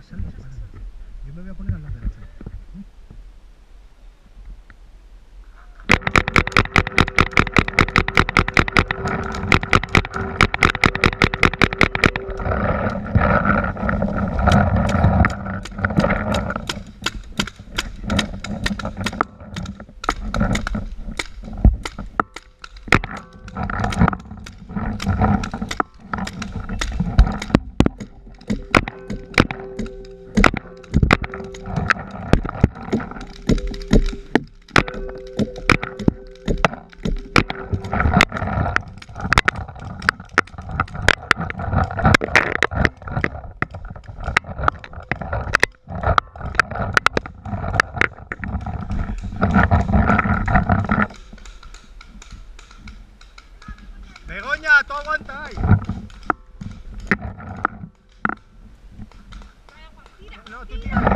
sí, sal disparando. Yo me voy a poner a la derecha. Begoña, tú aguanta ahí. No, tú tira.